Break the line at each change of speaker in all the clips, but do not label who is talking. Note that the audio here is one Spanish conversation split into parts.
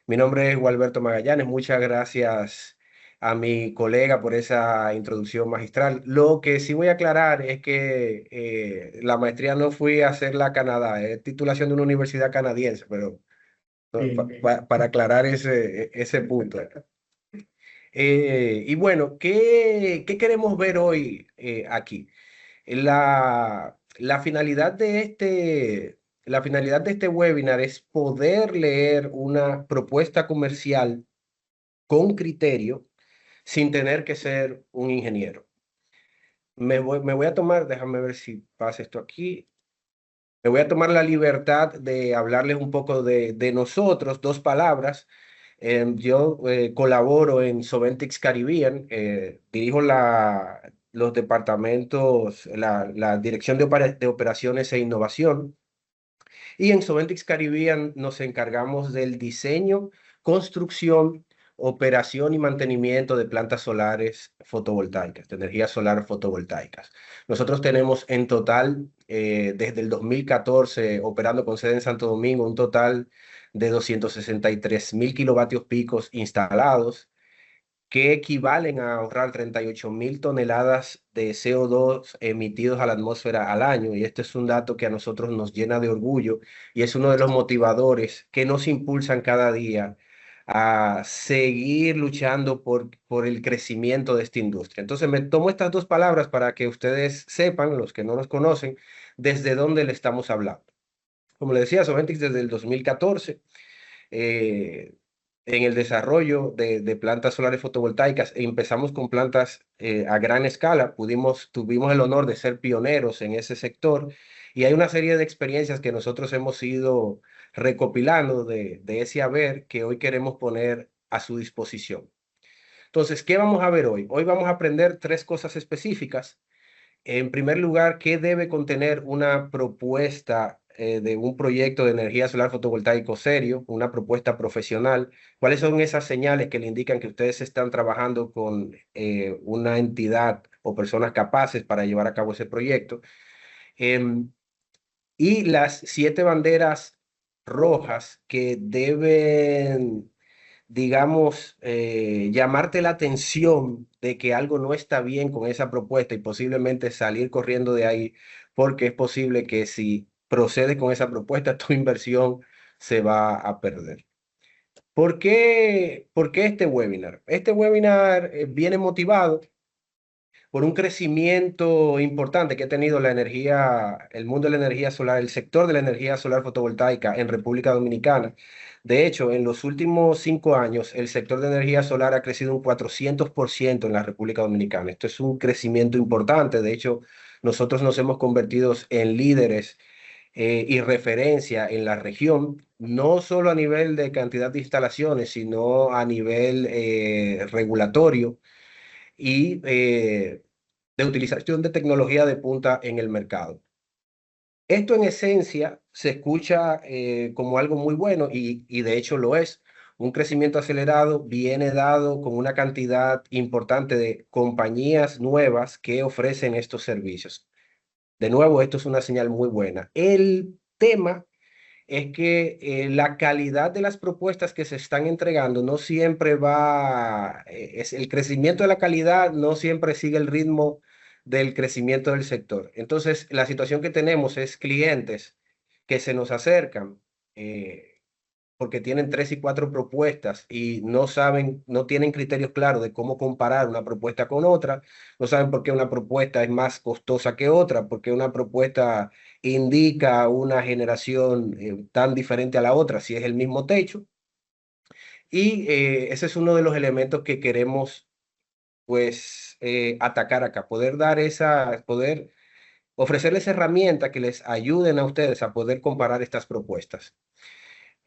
Mi nombre es Gualberto Magallanes. Muchas gracias a mi colega por esa introducción magistral. Lo que sí voy a aclarar es que la maestría no fui a hacerla a Canadá, es titulación de una universidad canadiense, pero para aclarar ese punto. Y bueno, ¿qué queremos ver hoy aquí? La finalidad la finalidad de este webinar es poder leer una propuesta comercial con criterio sin tener que ser un ingeniero. Me voy a tomar, déjame ver si pasa esto aquí. Me voy a tomar la libertad de hablarles un poco de nosotros, dos palabras. Yo colaboro en Soventix Caribbean, dirijo los departamentos, la Dirección de Operaciones e Innovación. Y en Soventix Caribbean nos encargamos del diseño, construcción, operación y mantenimiento de plantas solares fotovoltaicas, de energías solar fotovoltaicas. Nosotros tenemos en total, desde el 2014, operando con sede en Santo Domingo, un total de 263.000 kilovatios picos instalados que equivalen a ahorrar 38.000 toneladas de CO2 emitidos a la atmósfera al año. Y este es un dato que a nosotros nos llena de orgullo y es uno de los motivadores que nos impulsan cada día a seguir luchando por el crecimiento de esta industria. Entonces me tomo estas dos palabras para que ustedes sepan, los que no nos conocen, desde dónde le estamos hablando. Como le decía, Soventix desde el 2014 eh, en el desarrollo de plantas solares fotovoltaicas. Empezamos con plantas a gran escala, tuvimos el honor de ser pioneros en ese sector y hay una serie de experiencias que nosotros hemos ido recopilando de ese haber que hoy queremos poner a su disposición. Entonces, ¿qué vamos a ver hoy? Hoy vamos a aprender tres cosas específicas. En primer lugar, ¿qué debe contener una propuesta de un proyecto de energía solar fotovoltaico serio, una propuesta profesional? ¿Cuáles son esas señales que le indican que ustedes están trabajando con una entidad o personas capaces para llevar a cabo ese proyecto? Em, y las 7 banderas rojas que deben, digamos, llamarte la atención de que algo no está bien con esa propuesta y posiblemente salir corriendo de ahí, porque es posible que si procedes con esa propuesta, tu inversión se va a perder. Por qué este webinar? Este webinar viene motivado por un crecimiento importante que ha tenido el mundo de la energía solar, el sector de la energía solar fotovoltaica en República Dominicana. De hecho, en los últimos 5 años, el sector de energía solar ha crecido un 400% en la República Dominicana. Esto es un crecimiento importante. De hecho, nosotros nos hemos convertido en líderes y referencia en la región, no solo a nivel de cantidad de instalaciones, sino a nivel regulatorio y de utilización de tecnología de punta en el mercado. Esto en esencia se escucha como algo muy bueno y de hecho lo es. Un crecimiento acelerado viene dado con una cantidad importante de compañías nuevas que ofrecen estos servicios. De nuevo, esto es una señal muy buena. El tema es que la calidad de las propuestas que se están entregando no siempre es el crecimiento de la calidad no siempre sigue el ritmo del crecimiento del sector. Entonces, la situación que tenemos es clientes que se nos acercan porque tienen 3 y 4 propuestas y no saben, no tienen criterios claros de cómo comparar una propuesta con otra, no saben por qué una propuesta es más costosa que otra, porque una propuesta indica una generación tan diferente a la otra, si es el mismo techo. Y ese es uno de los elementos que queremos, pues, atacar acá, poder ofrecerles herramientas que les ayuden a ustedes a poder comparar estas propuestas.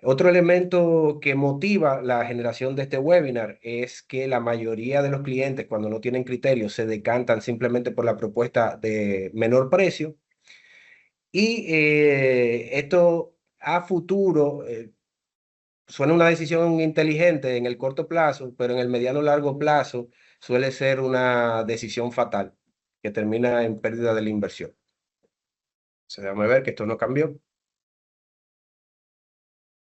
Otro elemento que motiva la generación de este webinar es que la mayoría de los clientes, cuando no tienen criterios, se decantan simplemente por la propuesta de menor precio. Y esto a futuro suena una decisión inteligente en el corto plazo, pero en el mediano largo plazo suele ser una decisión fatal que termina en pérdida de la inversión. Se déjame ver que esto no cambió.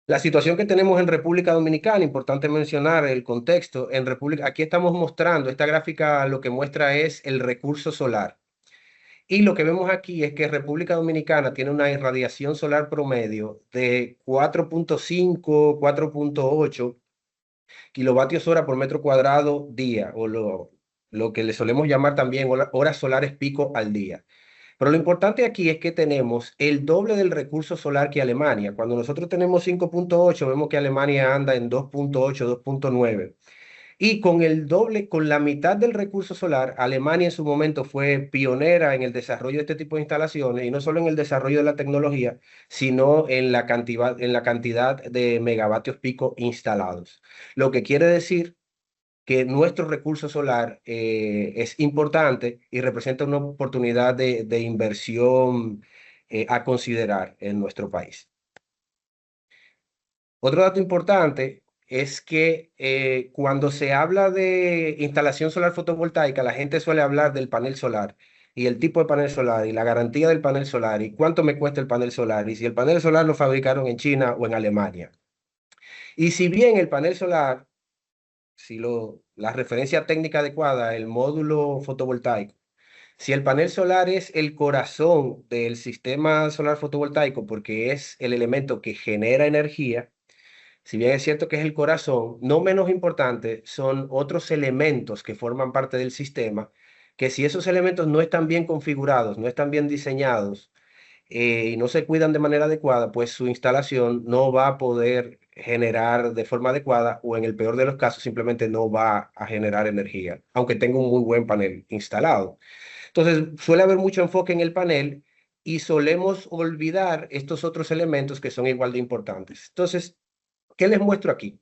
La situación que tenemos en República Dominicana, importante mencionar el contexto, en República, aquí estamos mostrando, esta gráfica lo que muestra es el recurso solar. Y lo que vemos aquí es que República Dominicana tiene una irradiación solar promedio de 4.5, 4.8 kilovatios hora por metro cuadrado día, o lo que le solemos llamar también horas solares pico al día. Pero lo importante aquí es que tenemos el doble del recurso solar que Alemania. Cuando nosotros tenemos 5.8, vemos que Alemania anda en 2.8, 2.9. Y con el doble, con la mitad del recurso solar, Alemania en su momento fue pionera en el desarrollo de este tipo de instalaciones, y no solo en el desarrollo de la tecnología, sino en la cantidad de megavatios pico instalados. Lo que quiere decir que nuestro recurso solar es importante y representa una oportunidad de inversión a considerar en nuestro país. Otro dato importante es que cuando se habla de instalación solar fotovoltaica, la gente suele hablar del panel solar y el tipo de panel solar y la garantía del panel solar y cuánto me cuesta el panel solar y si el panel solar lo fabricaron en China o en Alemania. Y si bien el panel solar, si la referencia técnica adecuada, el módulo fotovoltaico, si el panel solar es el corazón del sistema solar fotovoltaico porque es el elemento que genera energía, si bien es cierto que es el corazón, no menos importante son otros elementos que forman parte del sistema, que si esos elementos no están bien configurados, no están bien diseñados y no se cuidan de manera adecuada, pues su instalación no va a poder generar de forma adecuada o en el peor de los casos simplemente no va a generar energía, aunque tenga un muy buen panel instalado. Entonces suele haber mucho enfoque en el panel y solemos olvidar estos otros elementos que son igual de importantes. Entonces, ¿qué les muestro aquí?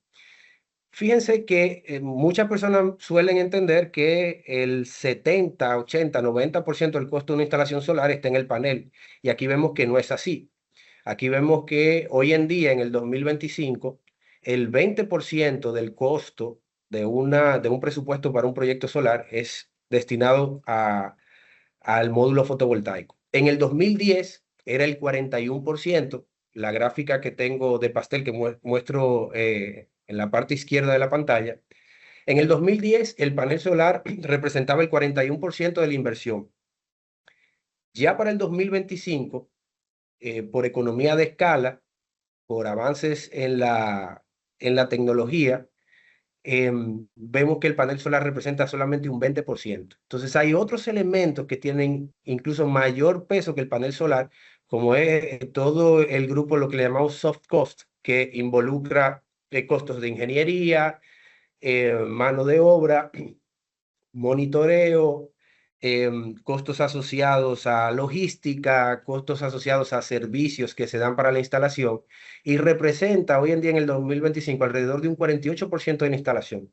Fíjense que muchas personas suelen entender que el 70, 80, 90% del costo de una instalación solar está en el panel. Y aquí vemos que no es así. Aquí vemos que hoy en día, en el 2025, el 20% del costo de un presupuesto para un proyecto solar es destinado al módulo fotovoltaico. En el 2010 era el 41%. La gráfica que tengo de pastel que muestro en la parte izquierda de la pantalla. En el 2010 el panel solar representaba el 41% de la inversión. Ya para el 2025, por economía de escala, por avances en la tecnología, vemos que el panel solar representa solamente un 20%. Entonces hay otros elementos que tienen incluso mayor peso que el panel solar, como es todo el grupo, lo que le llamamos soft cost, que involucra costos de ingeniería, mano de obra, monitoreo, costos asociados a logística, costos asociados a servicios que se dan para la instalación, y representa hoy en día en el 2025 alrededor de un 48% de la instalación.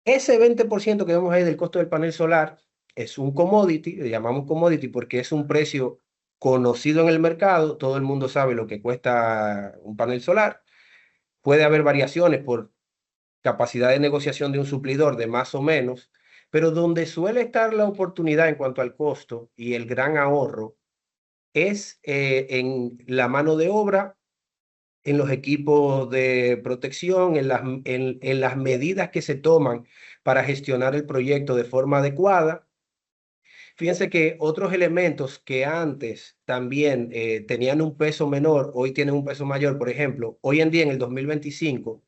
Ese 20% que vemos ahí del costo del panel solar es un commodity, le llamamos commodity porque es un precio conocido en el mercado, todo el mundo sabe lo que cuesta un panel solar. Puede haber variaciones por capacidad de negociación de un suplidor de más o menos, pero donde suele estar la oportunidad en cuanto al costo y el gran ahorro es en la mano de obra, en los equipos de protección, en las medidas que se toman para gestionar el proyecto de forma adecuada. Fíjense que otros elementos que antes también tenían un peso menor, hoy tienen un peso mayor. Por ejemplo, hoy en día en el 2025,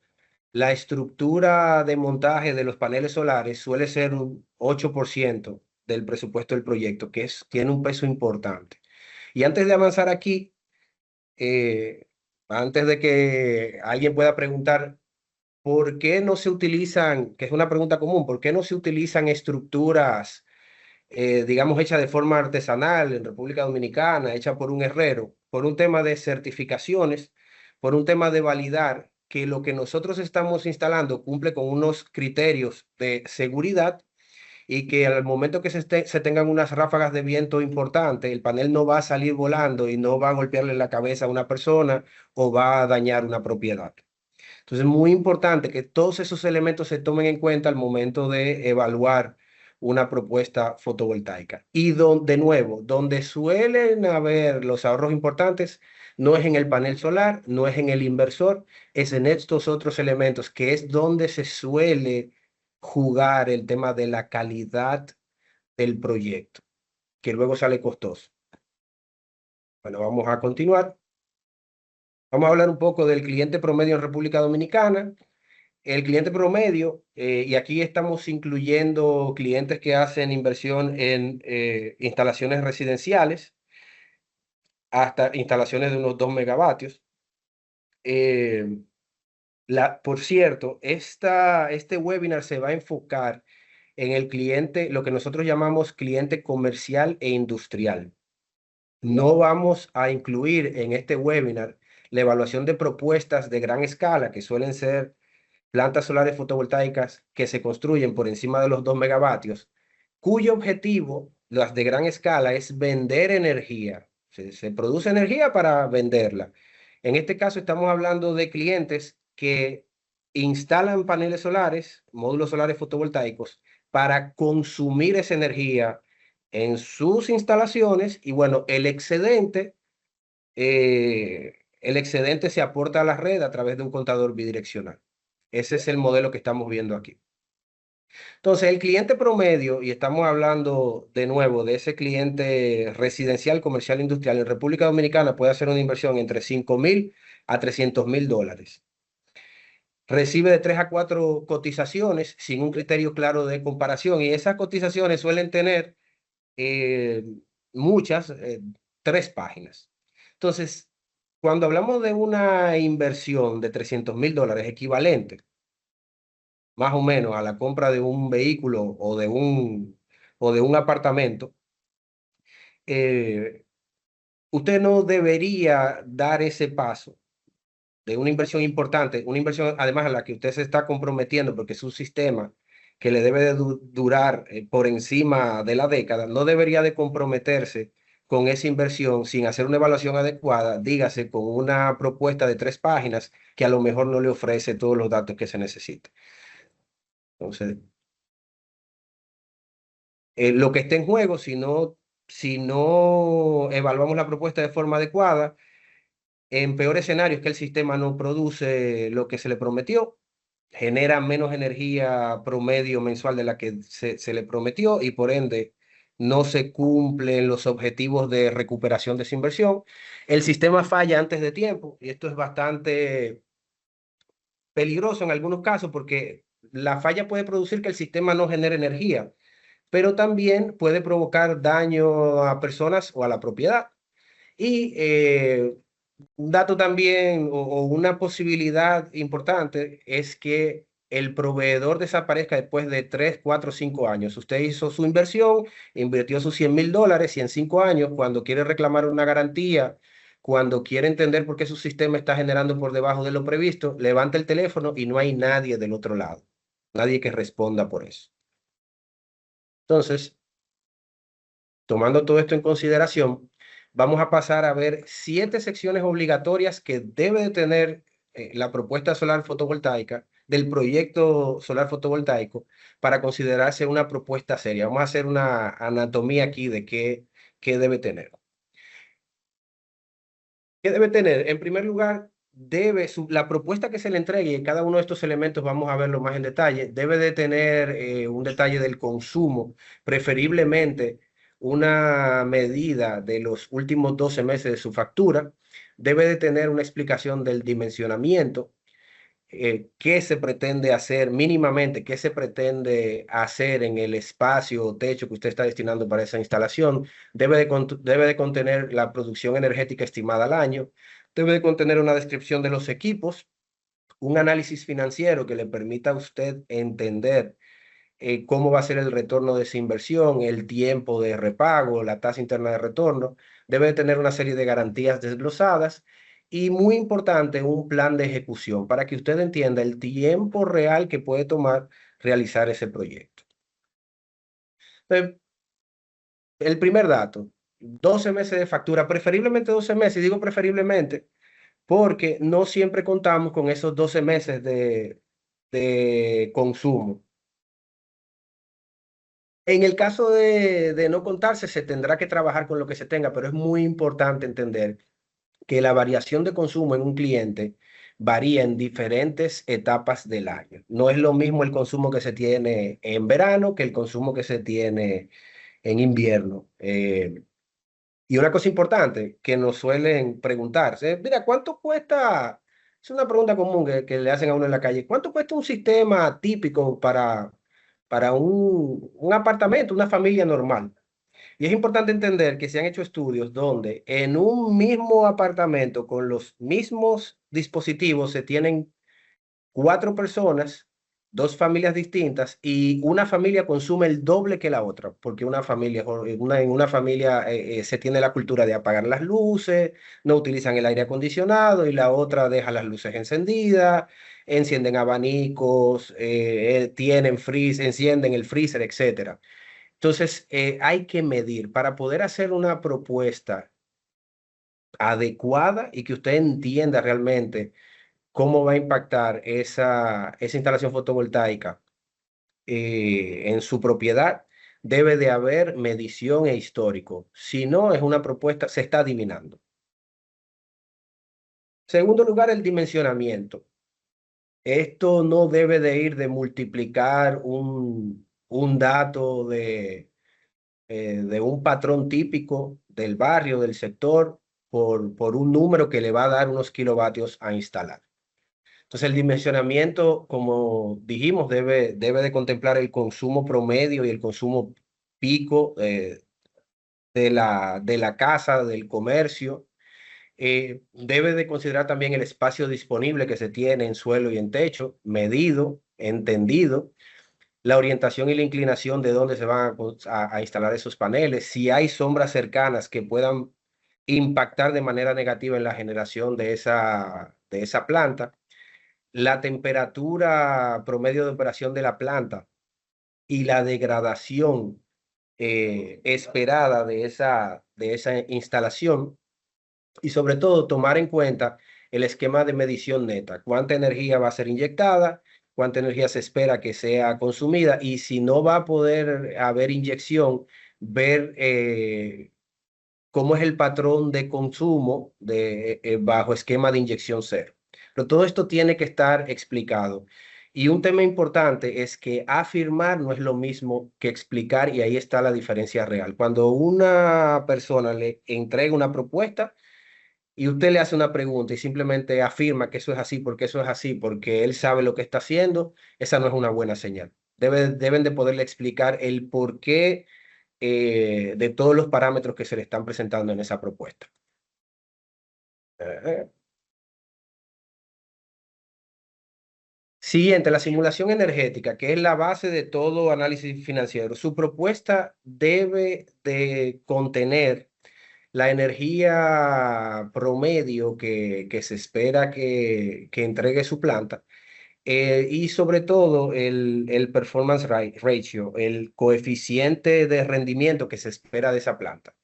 la estructura de montaje de los paneles solares suele ser un 8% del presupuesto del proyecto, tiene un peso importante. Y antes de avanzar aquí, eh, antes de que alguien pueda preguntar por qué no se utilizan, que es una pregunta común, por qué no se utilizan estructuras, digamos, hechas de forma artesanal en República Dominicana, hechas por un herrero, por un tema de certificaciones, por un tema de validar que lo que nosotros estamos instalando cumple con unos criterios de seguridad y que al momento que se tengan unas ráfagas de viento importantes, el panel no va a salir volando y no va a golpearle la cabeza a una persona o va a dañar una propiedad. Entonces es muy importante que todos esos elementos se tomen en cuenta al momento de evaluar una propuesta fotovoltaica. Y de nuevo, donde suelen haber los ahorros importantes No es en el panel solar, no es en el inversor, es en estos otros elementos, que es donde se suele jugar el tema de la calidad del proyecto, que luego sale costoso. Bueno, vamos a continuar. Vamos a hablar un poco del cliente promedio en República Dominicana. El cliente promedio, y aquí estamos incluyendo clientes que hacen inversión en instalaciones residenciales, hasta instalaciones de unos 2 megavatios. Eh, por cierto, este webinar se va a enfocar en el cliente, lo que nosotros llamamos cliente comercial e industrial. No vamos a incluir en este webinar la evaluación de propuestas de gran escala, que suelen ser plantas solares fotovoltaicas que se construyen por encima de los 2 megavatios, cuyo objetivo, las de gran escala, es vender energía. Se produce energía para venderla. En este caso estamos hablando de clientes que instalan paneles solares, módulos solares fotovoltaicos, para consumir esa energía en sus instalaciones y bueno, el excedente se aporta a la red a través de un contador bidireccional. Ese es el modelo que estamos viendo aquí. Entonces, el cliente promedio, y estamos hablando de nuevo de ese cliente residencial, comercial, industrial en República Dominicana, puede hacer una inversión entre 5.000 a 300.000 dólares. Recibe de 3 a 4 cotizaciones sin un criterio claro de comparación y esas cotizaciones suelen tener eh, muchas, 3 páginas. Entonces, cuando hablamos de una inversión de 300.000 dólares equivalente, más o menos a la compra de un vehículo o de un apartamento, eh, usted no debería dar ese paso de una inversión importante, una inversión además a la que usted se está comprometiendo porque es un sistema que le debe de durar por encima de la década, no debería de comprometerse con esa inversión sin hacer una evaluación adecuada, dígase con una propuesta de 3 páginas que a lo mejor no le ofrece todos los datos que se necesitan. Entonces, lo que está en juego, si no evaluamos la propuesta de forma adecuada, en peor escenario es que el sistema no produce lo que se le prometió, genera menos energía promedio mensual de la que se le prometió y por ende no se cumplen los objetivos de recuperación de esa inversión. El sistema falla antes de tiempo y esto es bastante peligroso en algunos casos porque la falla puede producir que el sistema no genere energía, pero también puede provocar daño a personas o a la propiedad. Y un dato también o una posibilidad importante es que el proveedor desaparezca después de 3, 4, 5 años. Usted hizo su inversión, invirtió sus 100.000 dólares y en 5 años, cuando quiere reclamar una garantía, cuando quiere entender por qué su sistema está generando por debajo de lo previsto, levanta el teléfono y no hay nadie del otro lado, nadie que responda por eso. Entonces, tomando todo esto en consideración, vamos a pasar a ver 7 secciones obligatorias que debe de tener la propuesta solar fotovoltaica del proyecto solar fotovoltaico para considerarse una propuesta seria. Vamos a hacer una anatomía aquí de qué debe tener. ¿Qué debe tener? En primer lugar, la propuesta que se le entregue, y cada uno de estos elementos vamos a verlo más en detalle, debe de tener un detalle del consumo, preferiblemente una medida de los últimos 12 meses de su factura, debe de tener una explicación del dimensionamiento, qué se pretende hacer mínimamente, qué se pretende hacer en el espacio o techo que usted está destinando para esa instalación, debe de contener la producción energética estimada al año, debe de contener una descripción de los equipos, un análisis financiero que le permita a usted entender cómo va a ser el retorno de esa inversión, el tiempo de repago, la tasa interna de retorno. Debe de tener una serie de garantías desglosadas y muy importante, un plan de ejecución para que usted entienda el tiempo real que puede tomar realizar ese proyecto. Eh, El primer dato, 12 meses de factura, preferiblemente 12 meses, y digo preferiblemente porque no siempre contamos con esos 12 meses de consumo. En el caso de no contarse, se tendrá que trabajar con lo que se tenga, pero es muy importante entender que la variación de consumo en un cliente varía en diferentes etapas del año. No es lo mismo el consumo que se tiene en verano que el consumo que se tiene en invierno. Y una cosa importante que nos suelen preguntarse, mira, ¿cuánto cuesta? Es una pregunta común que le hacen a uno en la calle. ¿Cuánto cuesta un sistema típico para un apartamento, una familia normal? Y es importante entender que se han hecho estudios donde en un mismo apartamento con los mismos dispositivos se tienen cuatro personas, dos familias distintas, y una familia consume el doble que la otra, porque en una familia se tiene la cultura de apagar las luces, no utilizan el aire acondicionado, y la otra deja las luces encendidas, encienden abanicos, encienden el freezer, etcétera. Entonces, hay que medir para poder hacer una propuesta adecuada y que usted entienda realmente cómo va a impactar esa instalación fotovoltaica en su propiedad. Debe de haber medición e histórico. Si no, es una propuesta, se está adivinando. Segundo lugar, el dimensionamiento. Esto no debe de ir de multiplicar un dato de un patrón típico del barrio, del sector, por un número que le va a dar unos kilovatios a instalar. Entonces, el dimensionamiento, como dijimos, debe de contemplar el consumo promedio y el consumo pico de la casa, del comercio. Debe de considerar también el espacio disponible que se tiene en suelo y en techo, medido, entendido, la orientación y la inclinación de dónde se van a instalar esos paneles, si hay sombras cercanas que puedan impactar de manera negativa en la generación de esa planta, la temperatura promedio de operación de la planta y la degradación esperada de esa instalación, y sobre todo tomar en cuenta el esquema de medición neta, cuánta energía va a ser inyectada, cuánta energía se espera que sea consumida, y si no va a poder haber inyección, ver cómo es el patrón de consumo bajo esquema de inyección cero. Pero todo esto tiene que estar explicado. Y un tema importante es que afirmar no es lo mismo que explicar, y ahí está la diferencia real. Cuando una persona le entrega una propuesta y usted le hace una pregunta y simplemente afirma que eso es así, porque eso es así, porque él sabe lo que está haciendo, esa no es una buena señal. Deben de poderle explicar el porqué de todos los parámetros que se le están presentando en esa propuesta. Eh, Siguiente, la simulación energética, que es la base de todo análisis financiero. Su propuesta debe de contener la energía promedio que se espera que entregue su planta, y sobre todo el ratio, el coeficiente de rendimiento que se espera de esa planta.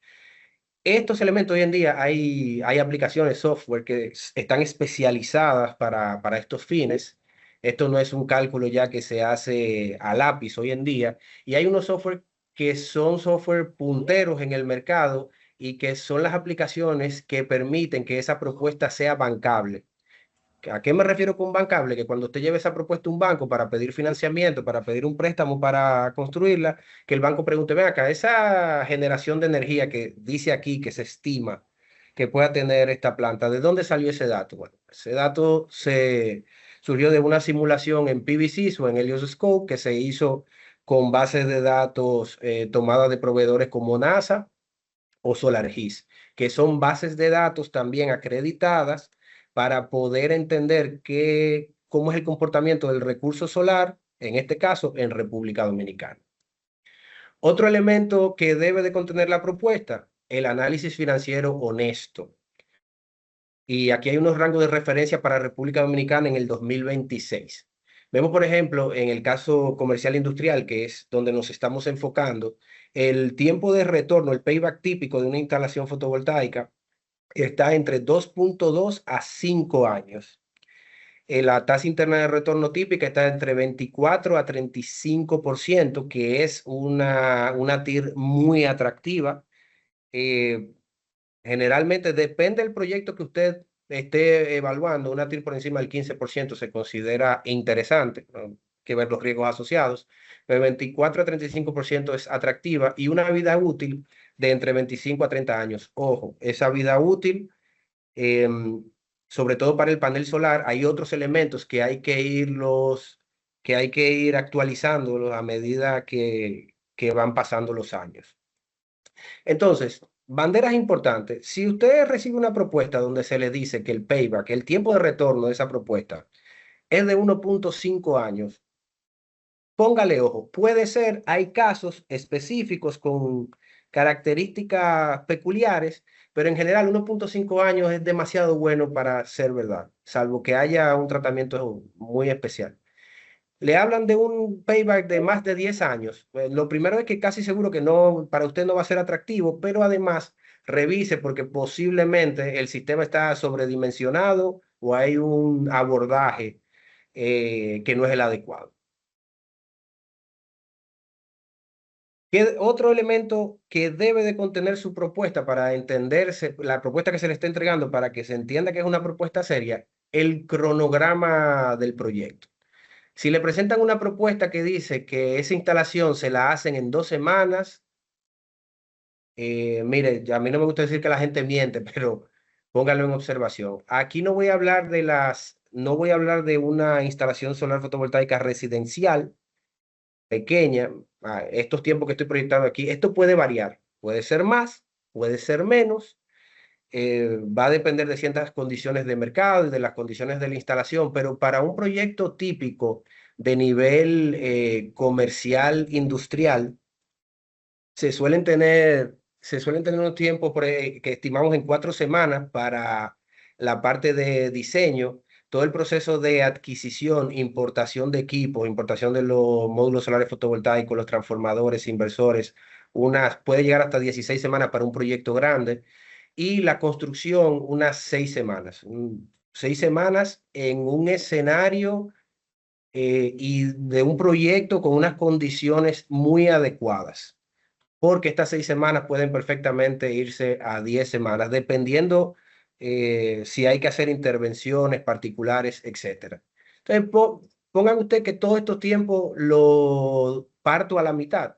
Estos elementos hoy en día hay aplicaciones, software que están especializadas para estos fines. Esto no es un cálculo ya que se hace a lápiz hoy en día. Y hay unos software que son software punteros en el mercado y que son las aplicaciones que permiten que esa propuesta sea bancable. ¿A qué me refiero con bancable? Que cuando usted lleve esa propuesta a un banco para pedir financiamiento, para pedir un préstamo para construirla, que el banco pregunte, ven acá, esa generación de energía que dice aquí que se estima que pueda tener esta planta, ¿de dónde salió ese dato? Bueno, ese dato surgió de una simulación en PVCs o en Helios Scope que se hizo con bases de datos tomadas de proveedores como NASA o SolarGIS, que son bases de datos también acreditadas para poder entender cómo es el comportamiento del recurso solar, en este caso en República Dominicana. Otro elemento que debe de contener la propuesta, el análisis financiero honesto. Y aquí hay unos rangos de referencia para República Dominicana en el 2026. Vemos, por ejemplo, en el caso comercial industrial, que es donde nos estamos enfocando, el tiempo de retorno, el payback típico de una instalación fotovoltaica está entre 2.2 a 5 años. La tasa interna de retorno típica está entre 24 a 35%, que es una TIR muy atractiva. Generalmente depende del proyecto que usted esté evaluando. Una TIR por encima del 15% se considera interesante, ¿no? Hay que ver los riesgos asociados. De 24 a 35% es atractiva y una vida útil de entre 25 a 30 años. Ojo, esa vida útil, em, sobre todo para el panel solar, hay otros elementos que hay que ir actualizando a medida que van pasando los años. Entonces, banderas importantes. Si usted recibe una propuesta donde se le dice que el payback, el tiempo de retorno de esa propuesta, es de 1.5 años, póngale ojo. Puede ser, hay casos específicos con características peculiares, pero en general 1.5 años es demasiado bueno para ser verdad, salvo que haya un tratamiento muy especial. Le hablan de un payback de más de 10 años. Pues, lo primero es que casi seguro que no, para usted no va a ser atractivo, pero además revise porque posiblemente el sistema está sobredimensionado o hay un abordaje que no es el adecuado. Otro elemento que debe de contener su propuesta para entenderse, la propuesta que se le está entregando para que se entienda que es una propuesta seria, el cronograma del proyecto. Si le presentan una propuesta que dice que esa instalación se la hacen en 2 semanas, mire, a mí no me gusta decir que la gente miente, pero póngalo en observación. Aquí no voy a hablar no voy a hablar de una instalación solar fotovoltaica residencial pequeña, estos tiempos que estoy proyectando aquí, esto puede variar, puede ser más, puede ser menos, va a depender de ciertas condiciones de mercado y de las condiciones de la instalación, pero para un proyecto típico de nivel comercial, industrial, se suelen tener unos tiempos que estimamos en 4 semanas para la parte de diseño, todo el proceso de adquisición, importación de equipos, importación de los módulos solares fotovoltaicos, los transformadores, inversores, puede llegar hasta 16 semanas para un proyecto grande y la construcción unas 6 semanas. 6 semanas en un escenario y de un proyecto con unas condiciones muy adecuadas porque estas 6 semanas pueden perfectamente irse a 10 semanas, dependiendo si hay que hacer intervenciones particulares, etcétera. Entonces, pongan usted que todo estos tiempos lo parto a la mitad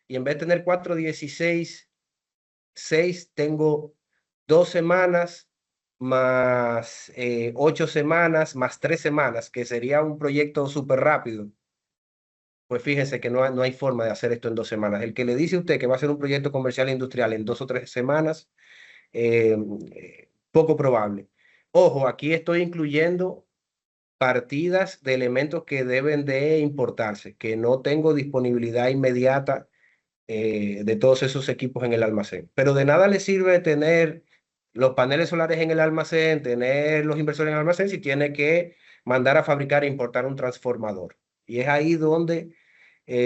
y en vez de tener 4, 16, 6, tengo 2 semanas más 8 semanas más 3 semanas, que sería un proyecto súper rápido. Pues fíjense que no hay forma de hacer esto en 2 semanas. El que le dice a usted que va a hacer un proyecto comercial e industrial en 2 o 3 semanas, poco probable. Ojo, aquí estoy incluyendo partidas de elementos que deben de importarse, que no tengo disponibilidad inmediata de todos esos equipos en el almacén. Pero de nada le sirve tener los paneles solares en el almacén, tener los inversores en el almacén, si tiene que mandar a fabricar e importar un transformador. Y es ahí donde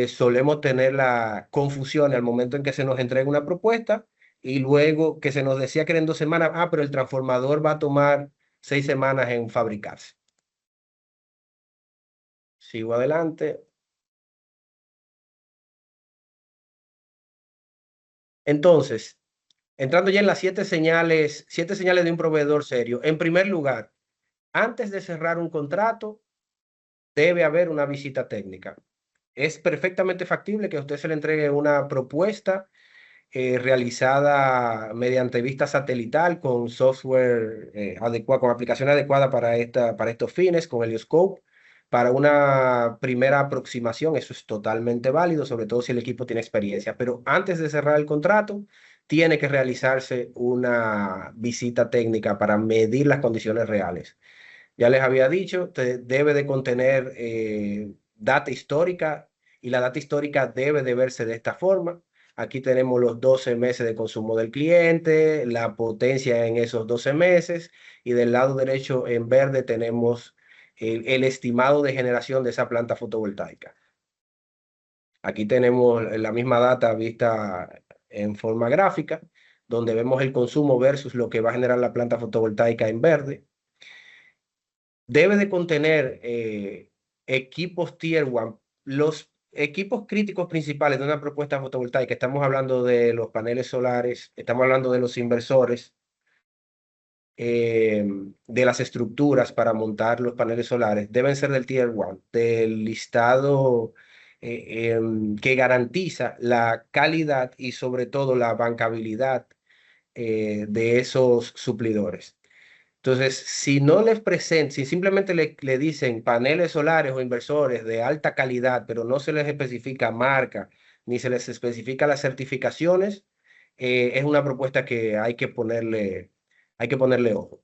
solemos tener la confusión al momento en que se nos entrega una propuesta y luego que se nos decía que era en 2 semanas, pero el transformador va a tomar 6 semanas en fabricarse. Sigo adelante. Entonces, entrando ya en las 7 señales de un proveedor serio. En primer lugar, antes de cerrar un contrato, debe haber una visita técnica. Es perfectamente factible que a usted se le entregue una propuesta realizada mediante vista satelital con software adecuado, con aplicación adecuada para estos fines, con Helioscope, para una primera aproximación. Eso es totalmente válido, sobre todo si el equipo tiene experiencia. Pero antes de cerrar el contrato, tiene que realizarse una visita técnica para medir las condiciones reales. Ya les había dicho, debe de contener data histórica y la data histórica debe de verse de esta forma. Aquí tenemos los 12 meses de consumo del cliente, la potencia en esos 12 meses y del lado derecho en verde tenemos el estimado de generación de esa planta fotovoltaica. Aquí tenemos la misma data vista en forma gráfica, donde vemos el consumo versus lo que va a generar la planta fotovoltaica en verde. Debe de contener equipos Tier 1. equipos críticos principales de una propuesta fotovoltaica, estamos hablando de los paneles solares, estamos hablando de los inversores, de las estructuras para montar los paneles solares, deben ser del Tier 1, del listado que garantiza la calidad y sobre todo la bancabilidad de esos suplidores. Entonces, si no les presentan, si simplemente le dicen paneles solares o inversores de alta calidad, pero no se les especifica marca ni se les especifica las certificaciones, es una propuesta que hay que ponerle ojo.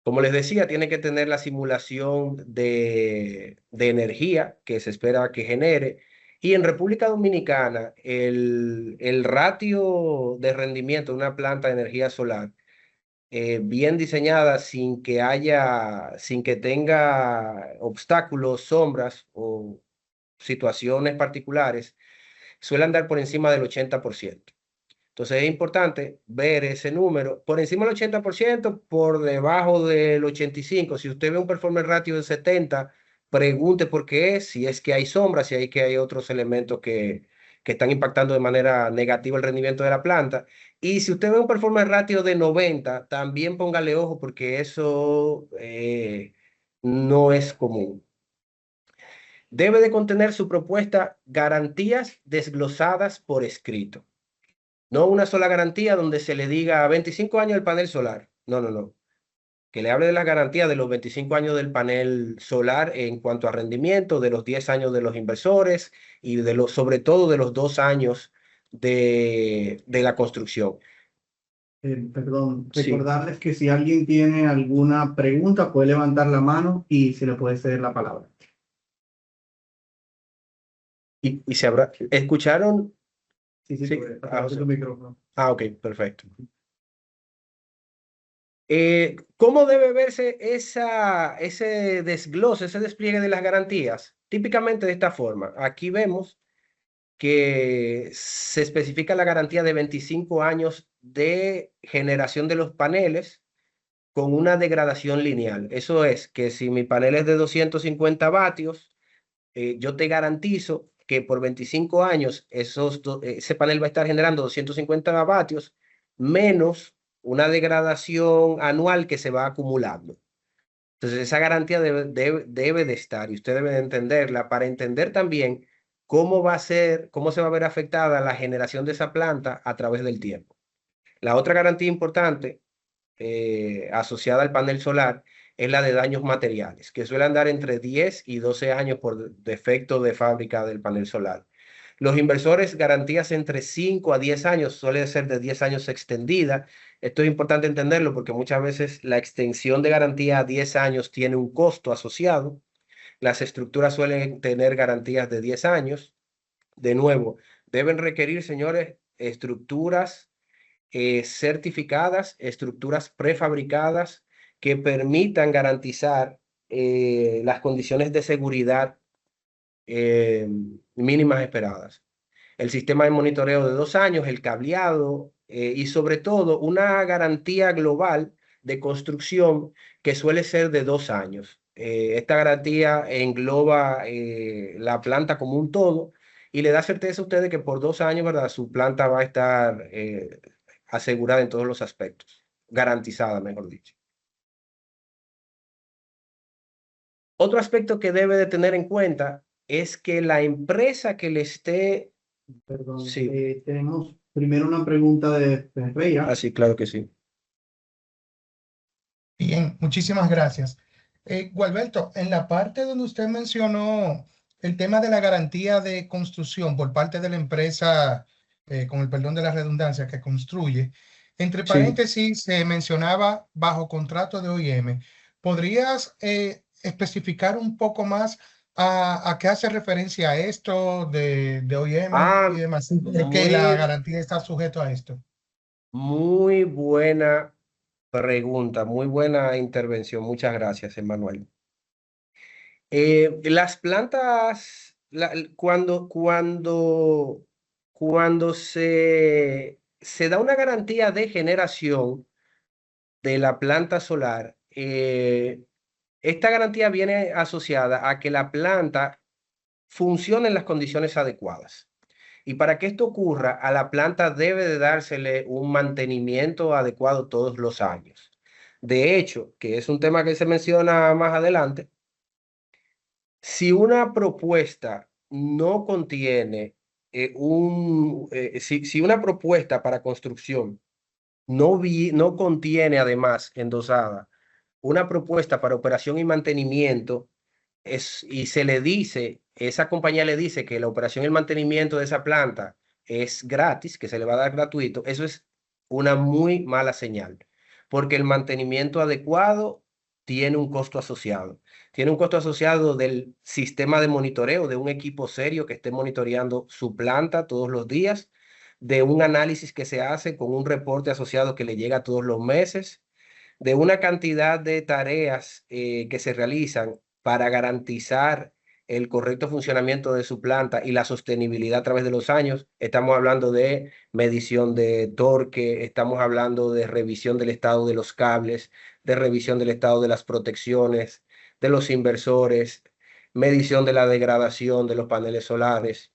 Como les decía, tiene que tener la simulación de energía que se espera que genere. Y en República Dominicana, el ratio de rendimiento de una planta de energía solar bien diseñada sin que tenga obstáculos, sombras o situaciones particulares, suele andar por encima del 80%. Entonces es importante ver ese número por encima del 80%, por debajo del 85%. Si usted ve un performance ratio de 70, pregunte por qué es, si es que hay sombras, si hay que hay otros elementos que están impactando de manera negativa el rendimiento de la planta. Y si usted ve un performance ratio de 90, también póngale ojo porque eso no es común. Debe de contener su propuesta garantías desglosadas por escrito. No una sola garantía donde se le diga 25 años del panel solar. No, no, no. Que le hable de la garantía de los 25 años del panel solar en cuanto a rendimiento, de los 10 años de los inversores y sobre todo de los 2 años de la construcción.
Perdón,
Sí.
recordarles que si alguien tiene alguna pregunta puede levantar la mano y se le puede ceder la palabra.
Y se habrá. ¿Escucharon?
Sí, sí,
Sí.
a
Ah,
través de
José.
tu micrófono.
Ok, perfecto. ¿Cómo debe verse ese desglose, ese despliegue de las garantías? Típicamente de esta forma. Aquí vemos que se especifica la garantía de 25 años de generación de los paneles con una degradación lineal. Eso es que si mi panel es de 250 vatios, yo te garantizo que por 25 años ese panel va a estar generando 250 vatios menos una degradación anual que se va acumulando. Entonces, esa garantía debe de estar y usted debe de entenderla para entender también cómo va a ser, cómo se va a ver afectada la generación de esa planta a través del tiempo. La otra garantía importante asociada al panel solar es la de daños materiales, que suele andar entre 10 y 12 años por defecto de fábrica del panel solar. Los inversores, garantías entre 5 a 10 años, suele ser de 10 años extendida. Esto es importante entenderlo porque muchas veces la extensión de garantía a 10 años tiene un costo asociado. Las estructuras suelen tener garantías de 10 años. De nuevo, deben requerir, señores, estructuras certificadas, estructuras prefabricadas que permitan garantizar las condiciones de seguridad eh, mínimas esperadas. El sistema de monitoreo de 2 años, el cableado y sobre todo una garantía global de construcción que suele ser de 2 años. Esta garantía engloba la planta como un todo y le da certeza a ustedes que por 2 años, ¿verdad? Su planta va a estar asegurada en todos los aspectos, garantizada, mejor dicho. Otro aspecto que debe de tener en cuenta es que la empresa que le esté,
Perdón,
sí,
tenemos primero una pregunta de Ferreira.
así, claro que sí.
Bien, muchísimas gracias. Gualberto, en la parte donde usted mencionó el tema de la garantía de construcción por parte de la empresa, con el perdón de la redundancia, que construye, entre
Sí.
paréntesis se mencionaba bajo contrato de OIM. ¿Podrías especificar un poco más a qué hace referencia esto de OIM y
Ah,
demás? ¿Por qué la
muy,
garantía está sujeto a esto?
muy buena pregunta, muy buena intervención. Muchas gracias, Emanuel. Las plantas, cuando se da una garantía de generación de la planta solar, esta garantía viene asociada a que la planta funcione en las condiciones adecuadas. Y para que esto ocurra, a la planta debe de dársele un mantenimiento adecuado todos los años. De hecho, que es un tema que se menciona más adelante, si una propuesta no contiene si una propuesta para construcción no contiene además endosada una propuesta para operación y mantenimiento, y se le dice, esa compañía le dice que la operación y el mantenimiento de esa planta es gratis, que se le va a dar gratuito, eso es una muy mala señal, porque el mantenimiento adecuado tiene un costo asociado. Tiene un costo asociado del sistema de monitoreo, de un equipo serio que esté monitoreando su planta todos los días, de un análisis que se hace con un reporte asociado que le llega todos los meses, de una cantidad de tareas que se realizan para garantizar el correcto funcionamiento de su planta y la sostenibilidad a través de los años. Estamos hablando de medición de torque, estamos hablando de revisión del estado de los cables, de revisión del estado de las protecciones, de los inversores, medición de la degradación de los paneles solares.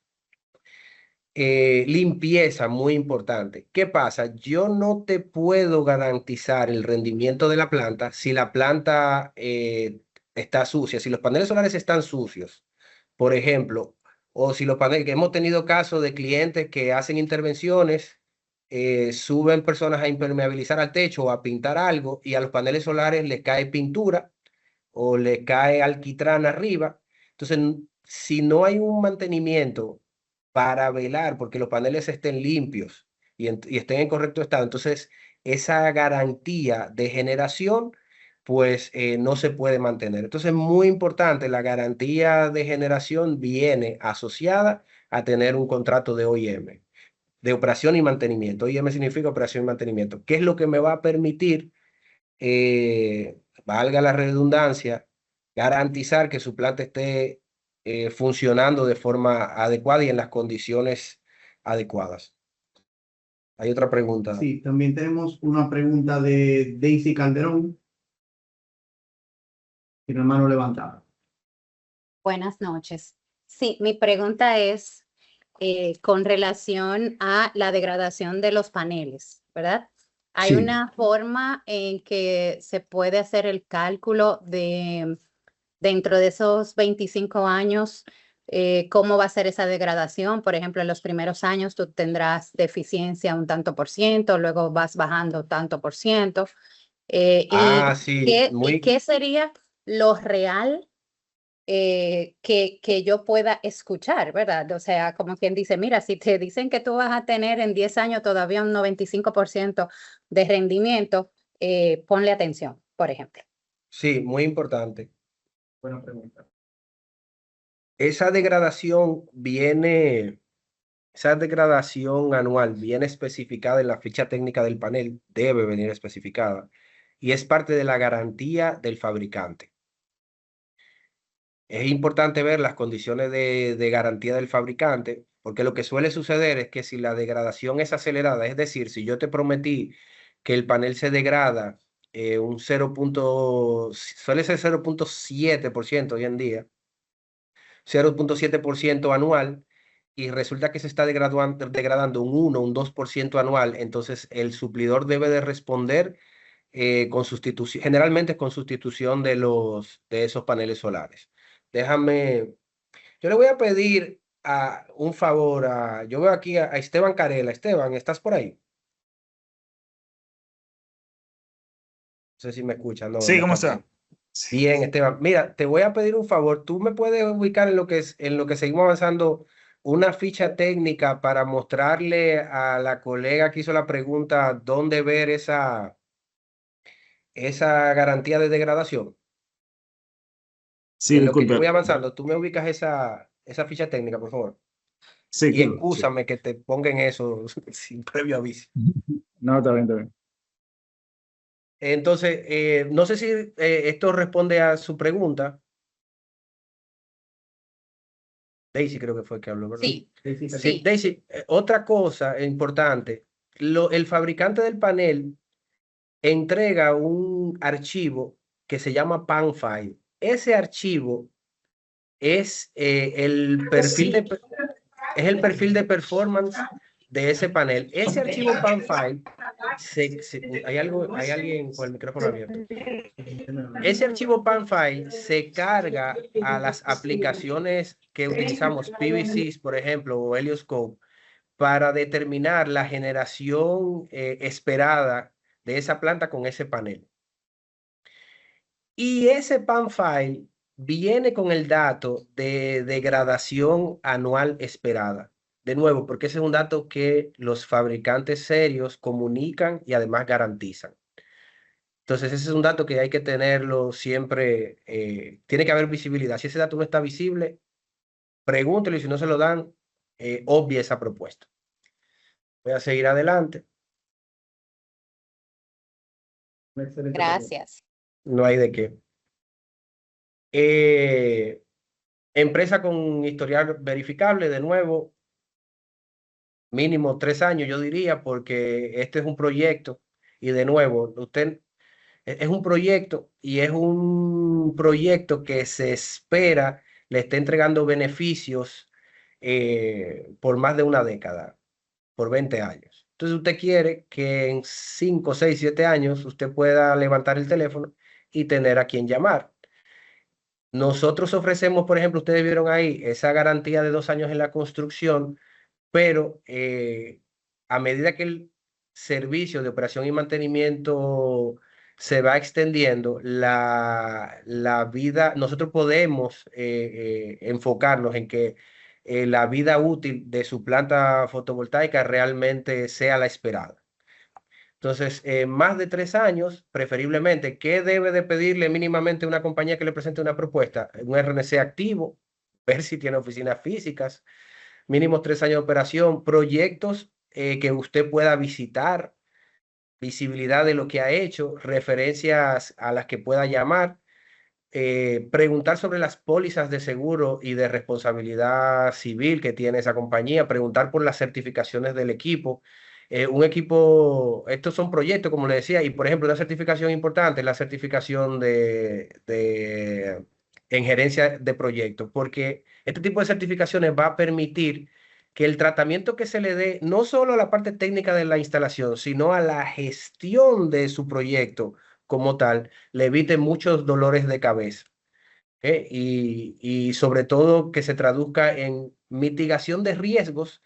Limpieza, muy importante. ¿Qué pasa? Yo no te puedo garantizar el rendimiento de la planta si la planta está sucia, si los paneles solares están sucios, por ejemplo, o si los paneles, que hemos tenido casos de clientes que hacen intervenciones, suben personas a impermeabilizar al techo o a pintar algo y a los paneles solares les cae pintura o le cae alquitrán arriba. Entonces, si no hay un mantenimiento para velar porque los paneles estén limpios y estén en correcto estado, entonces esa garantía de generación pues no se puede mantener. Entonces, muy importante, la garantía de generación viene asociada a tener un contrato de OIM, de operación y mantenimiento. OIM significa operación y mantenimiento. ¿Qué es lo que me va a permitir, valga la redundancia, garantizar que su planta esté funcionando de forma adecuada y en las condiciones adecuadas? Hay otra pregunta.
Sí, también tenemos una pregunta de Daisy Calderón. Tiene la mano levantada.
Buenas noches. Sí, mi pregunta es con relación a la degradación de los paneles, ¿verdad? ¿Hay
Sí.
una forma en que se puede hacer el cálculo de dentro de esos 25 años, cómo va a ser esa degradación? Por ejemplo, en los primeros años tú tendrás deficiencia un tanto por ciento, luego vas bajando tanto por ciento.
Sí,
¿Y qué sería lo real que yo pueda escuchar, ¿verdad? O sea, como quien dice, mira, si te dicen que tú vas a tener en 10 años todavía un 95% de rendimiento, ponle atención, por ejemplo.
sí, muy importante.
Buena pregunta.
Esa degradación anual viene especificada en la ficha técnica del panel, debe venir especificada, y es parte de la garantía del fabricante. Es importante ver las condiciones de garantía del fabricante, porque lo que suele suceder es que si la degradación es acelerada, es decir, si yo te prometí que el panel se degrada suele ser 0,7% hoy en día, 0,7% anual, y resulta que se está degradando un 1, un 2% anual, entonces el suplidor debe de responder con sustitución, generalmente con sustitución de esos paneles solares. Yo le voy a pedir un favor yo veo aquí a Esteban Carela. Esteban, ¿estás por ahí? No sé si me escuchan. No,
Sí,
no
¿cómo
está por
está?
ahí. Bien, Esteban. Mira, te voy a pedir un favor. ¿Tú me puedes ubicar en lo que seguimos avanzando una ficha técnica para mostrarle a la colega que hizo la pregunta dónde ver esa garantía de degradación?
Sí,
En lo que yo
disculpe.
voy avanzando, tú me ubicas esa ficha técnica, por favor.
Sí,
Y
claro, sí.
excúsame que te ponga en eso sin previo aviso.
No, está bien, está bien.
Entonces, no sé si esto responde a su pregunta. Daisy creo que fue que habló, ¿verdad?
Sí,
Daisy,
Sí, Daisy, otra cosa importante, el fabricante del panel entrega un archivo que se llama PAN file. Ese archivo es el perfil de performance de ese panel. Ese archivo PAN file, hay alguien con el micrófono abierto. Ese archivo PAN file se carga a las aplicaciones que utilizamos, PVCs, por ejemplo, o Helioscope, para determinar la generación esperada de esa planta con ese panel. Y ese PAN file viene con el dato de degradación anual esperada. De nuevo, porque ese es un dato que los fabricantes serios comunican y además garantizan. Entonces, ese es un dato que hay que tenerlo siempre. Tiene que haber visibilidad. Si ese dato no está visible, pregúntelo y si no se lo dan, obvie esa propuesta. Voy a seguir adelante.
Gracias.
No hay de qué. Empresa con historial verificable, de nuevo, mínimo 3 años, yo diría, porque este es un proyecto y de nuevo, usted es un proyecto y es un proyecto que se espera le esté entregando beneficios por más de una década, por 20 años. Entonces usted quiere que en 5, 6, 7 años usted pueda levantar el teléfono y tener a quien llamar. Nosotros ofrecemos, por ejemplo, ustedes vieron ahí esa garantía de 2 años en la construcción, pero a medida que el servicio de operación y mantenimiento se va extendiendo, la vida, nosotros podemos enfocarnos en que la vida útil de su planta fotovoltaica realmente sea la esperada. Entonces, más de 3 años, preferiblemente. ¿Qué debe de pedirle mínimamente una compañía que le presente una propuesta? Un RNC activo, ver si tiene oficinas físicas, mínimo 3 años de operación, proyectos que usted pueda visitar, visibilidad de lo que ha hecho, referencias a las que pueda llamar, preguntar sobre las pólizas de seguro y de responsabilidad civil que tiene esa compañía, preguntar por las certificaciones del equipo. Un equipo, estos son proyectos, como le decía, y por ejemplo, una certificación importante es la certificación en gerencia de proyectos, porque este tipo de certificaciones va a permitir que el tratamiento que se le dé no solo a la parte técnica de la instalación, sino a la gestión de su proyecto como tal, le evite muchos dolores de cabeza. Y sobre todo que se traduzca en mitigación de riesgos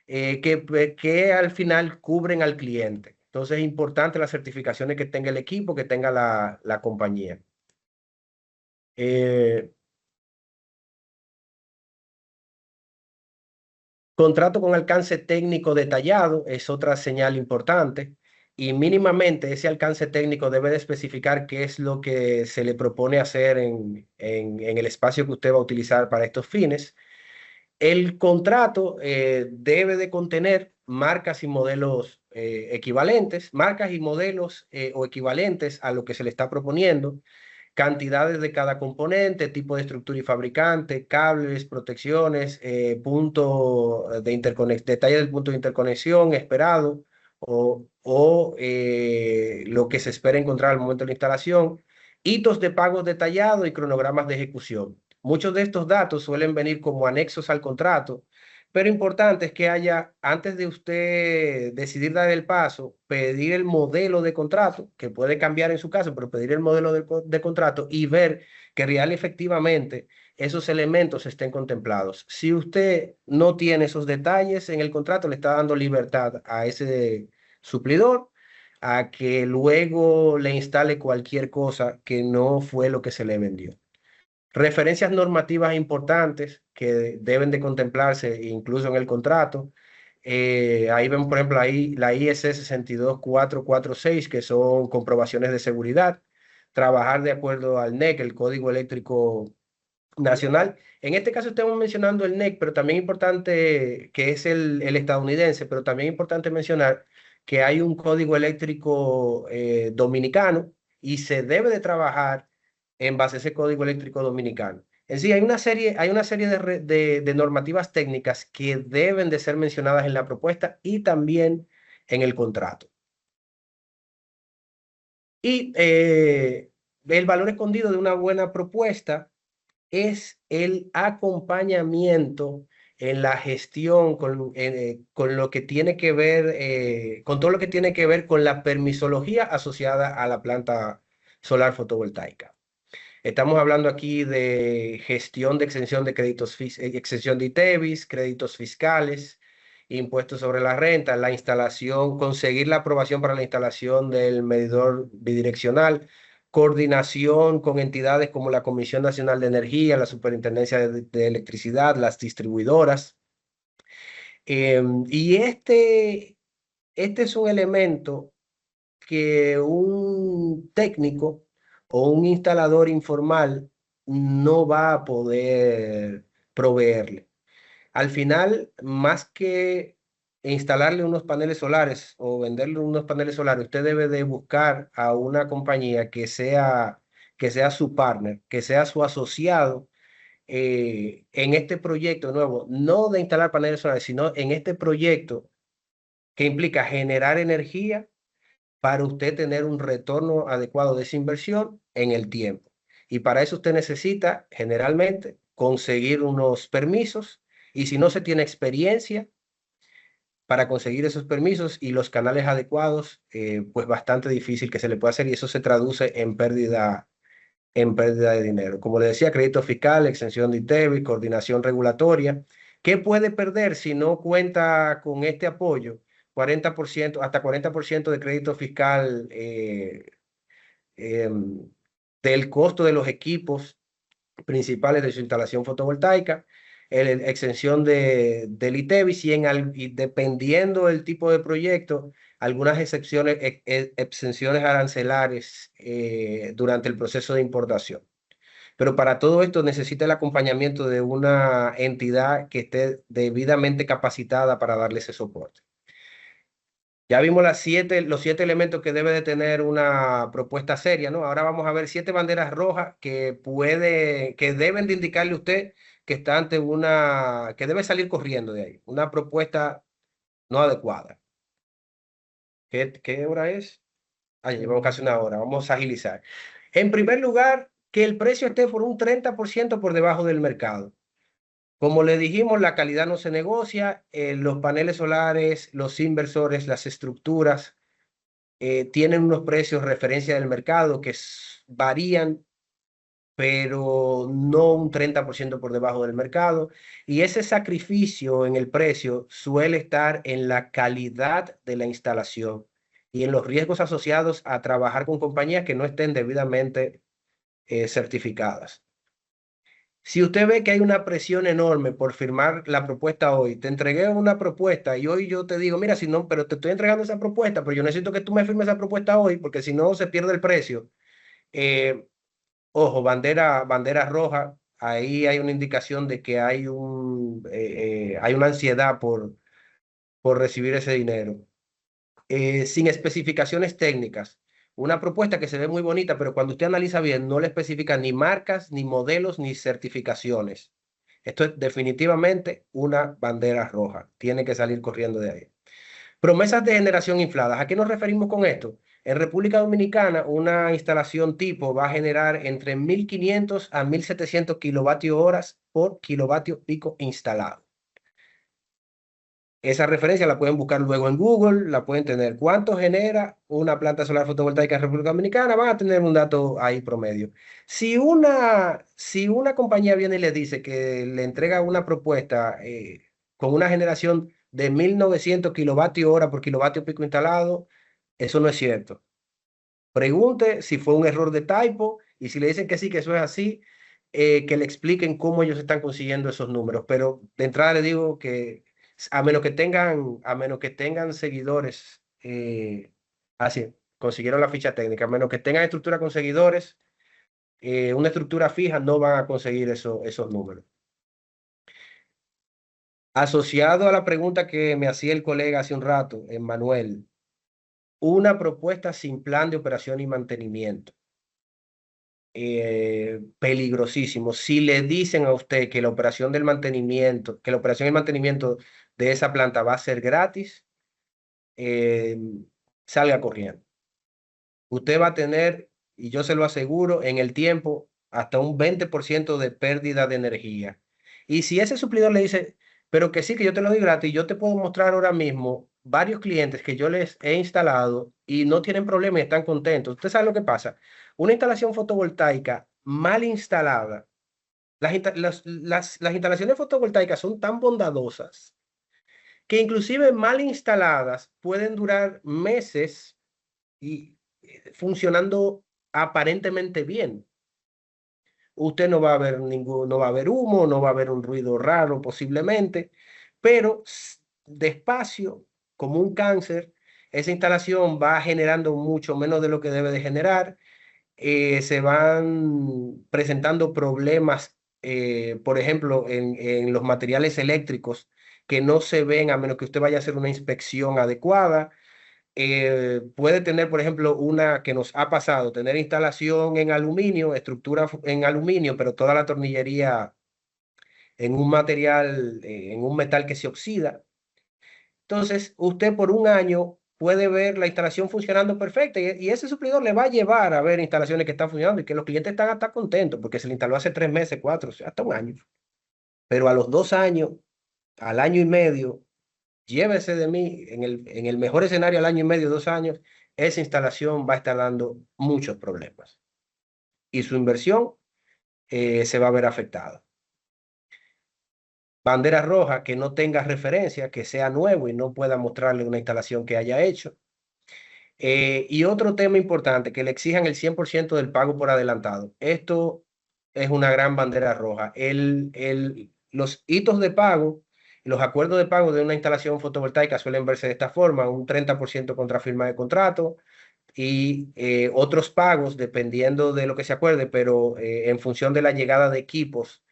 que al final cubren al cliente. Entonces es importante las certificaciones que tenga el equipo, que tenga la compañía. Contrato con alcance técnico detallado es otra señal importante y mínimamente ese alcance técnico debe de especificar qué es lo que se le propone hacer en el espacio que usted va a utilizar para estos fines. El contrato debe de contener marcas y modelos equivalentes, marcas y modelos o equivalentes a lo que se le está proponiendo, cantidades de cada componente, tipo de estructura y fabricante, cables, protecciones, detalle del punto de interconexión esperado o lo que se espera encontrar al momento de la instalación, hitos de pagos detallados y cronogramas de ejecución. Muchos de estos datos suelen venir como anexos al contrato, pero importante es que haya, antes de usted decidir dar el paso, pedir el modelo de contrato, que puede cambiar en su caso, pero pedir el modelo de contrato y ver que real y efectivamente esos elementos estén contemplados. Si usted no tiene esos detalles en el contrato, le está dando libertad a ese suplidor a que luego le instale cualquier cosa que no fue lo que se le vendió. Referencias normativas importantes que deben de contemplarse incluso en el contrato. Ahí vemos, por ejemplo, ahí la IS 62446, que son comprobaciones de seguridad. Trabajar de acuerdo al NEC, el Código Eléctrico Nacional. En este caso estamos mencionando el NEC, pero también importante que es el estadounidense, pero también importante mencionar que hay un Código Eléctrico dominicano y se debe de trabajar en base a ese Código Eléctrico dominicano. En sí, hay una serie de normativas técnicas que deben de ser mencionadas en la propuesta y también en el contrato. Y el valor escondido de una buena propuesta es el acompañamiento en la gestión con lo que tiene que ver, con todo lo que tiene que ver con la permisología asociada a la planta solar fotovoltaica. Estamos hablando aquí de gestión de exención de créditos, exención de ITEVIS, créditos fiscales, impuestos sobre la renta, la instalación, conseguir la aprobación para la instalación del medidor bidireccional, coordinación con entidades como la Comisión Nacional de Energía, la Superintendencia de Electricidad, las distribuidoras. Y este es un elemento que un técnico o un instalador informal no va a poder proveerle. Al final, más que instalarle unos paneles solares o venderle unos paneles solares, usted debe de buscar a una compañía que sea su partner, que sea su asociado en este proyecto nuevo, no de instalar paneles solares, sino en este proyecto que implica generar energía para usted tener un retorno adecuado de esa inversión en el tiempo. Y para eso usted necesita generalmente conseguir unos permisos, y si no se tiene experiencia para conseguir esos permisos y los canales adecuados, pues bastante difícil que se le pueda hacer, y eso se traduce en pérdida de dinero. Como le decía, crédito fiscal, exención de ITEVIS, coordinación regulatoria. ¿Qué puede perder si no cuenta con este apoyo? 40%, hasta 40% de crédito fiscal del costo de los equipos principales de su instalación fotovoltaica, exención del ITEVIS y dependiendo del tipo de proyecto, algunas exenciones arancelares durante el proceso de importación. Pero para todo esto necesita el acompañamiento de una entidad que esté debidamente capacitada para darle ese soporte. Ya vimos los 7 elementos que debe de tener una propuesta seria, ¿no? Ahora vamos a ver 7 banderas rojas que deben de indicarle a usted que está ante que debe salir corriendo de ahí, una propuesta no adecuada. ¿Qué hora es? Ah, ya llevamos casi una hora, vamos a agilizar. En primer lugar, que el precio esté por un 30% por debajo del mercado. Como le dijimos, la calidad no se negocia, los paneles solares, los inversores, las estructuras, tienen unos precios referencia del mercado que varían, pero no un 30% por debajo del mercado. Y ese sacrificio en el precio suele estar en la calidad de la instalación y en los riesgos asociados a trabajar con compañías que no estén debidamente certificadas. Si usted ve que hay una presión enorme por firmar la propuesta hoy, te entregué una propuesta y hoy yo te digo, mira, si no, pero te estoy entregando esa propuesta, pero yo necesito que tú me firmes esa propuesta hoy porque si no se pierde el precio. Eh, Ojo, bandera roja, ahí hay una indicación de que hay una ansiedad por recibir ese dinero. Sin especificaciones técnicas. Una propuesta que se ve muy bonita, pero cuando usted analiza bien, no le especifica ni marcas, ni modelos, ni certificaciones. Esto es definitivamente una bandera roja. Tiene que salir corriendo de ahí. Promesas de generación infladas. ¿A qué nos referimos con esto? En República Dominicana, una instalación tipo va a generar entre 1.500 a 1.700 kilovatios horas por kilovatio pico instalado. Esa referencia la pueden buscar luego en Google, la pueden tener. ¿Cuánto genera una planta solar fotovoltaica en República Dominicana? Van a tener un dato ahí promedio. Si una compañía viene y le dice que le entrega una propuesta con una generación de 1.900 kilovatios hora por kilovatio pico instalado, eso no es cierto. Pregunte si fue un error de typo y si le dicen que sí, que eso es así, que le expliquen cómo ellos están consiguiendo esos números. Pero de entrada le digo que a menos que tengan seguidores, así, consiguieron la ficha técnica, a menos que tengan estructura con seguidores, una estructura fija, no van a conseguir esos números. Asociado a la pregunta que me hacía el colega hace un rato, Emmanuel, una propuesta sin plan de operación y mantenimiento. Peligrosísimo. Si le dicen a usted que la operación del mantenimiento, que la operación y mantenimiento de esa planta va a ser gratis, salga corriendo. Usted va a tener, y yo se lo aseguro, en el tiempo hasta un 20% de pérdida de energía. Y si ese suplidor le dice, pero que sí, que yo te lo doy gratis, yo te puedo mostrar ahora mismo varios clientes que yo les he instalado y no tienen problema y están contentos. ¿Usted sabe lo que pasa? Una instalación fotovoltaica mal instalada, las instalaciones fotovoltaicas son tan bondadosas que inclusive mal instaladas pueden durar meses y funcionando aparentemente bien. Usted no va a ver no va a haber humo, no va a haber un ruido raro posiblemente, pero despacio, como un cáncer, esa instalación va generando mucho menos de lo que debe de generar. Se van presentando problemas, por ejemplo, en los materiales eléctricos que no se ven a menos que usted vaya a hacer una inspección adecuada. Puede tener, por ejemplo, una que nos ha pasado, tener instalación en aluminio, estructura en aluminio, pero toda la tornillería en un material, en un metal que se oxida. Entonces, usted por un año puede ver la instalación funcionando perfecta y ese suplidor le va a llevar a ver instalaciones que están funcionando y que los clientes están hasta contentos porque se le instaló hace 3 meses, 4, hasta un año. Pero a los 2 años, al año y medio, llévese de mí, en el mejor escenario, al año y medio, 2 años, esa instalación va a estar dando muchos problemas y su inversión se va a ver afectada. Bandera roja, que no tenga referencia, que sea nuevo y no pueda mostrarle una instalación que haya hecho. Y otro tema importante, que le exijan el 100% del pago por adelantado. Esto es una gran bandera roja. Los hitos de pago, los acuerdos de pago de una instalación fotovoltaica suelen verse de esta forma: un 30% contra firma de contrato y otros pagos dependiendo de lo que se acuerde, pero en función de la llegada de equipos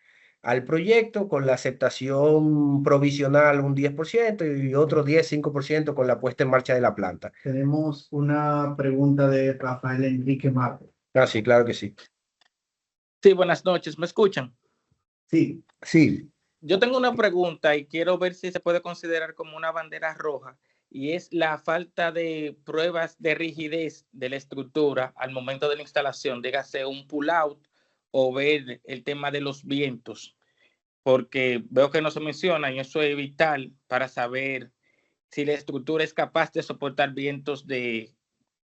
al proyecto, con la aceptación provisional un 10% y otro 5% con la puesta en marcha de la planta.
Tenemos una pregunta de Rafael Enrique Márquez.
Ah, sí, claro que sí.
Sí, buenas noches, ¿me escuchan?
Sí,
Sí,
Yo tengo una pregunta y quiero ver si se puede considerar como una bandera roja, y es la falta de pruebas de rigidez de la estructura al momento de la instalación, dígase un pull-out o ver el tema de los vientos, porque veo que no se menciona y eso es vital para saber si la estructura es capaz de soportar vientos de,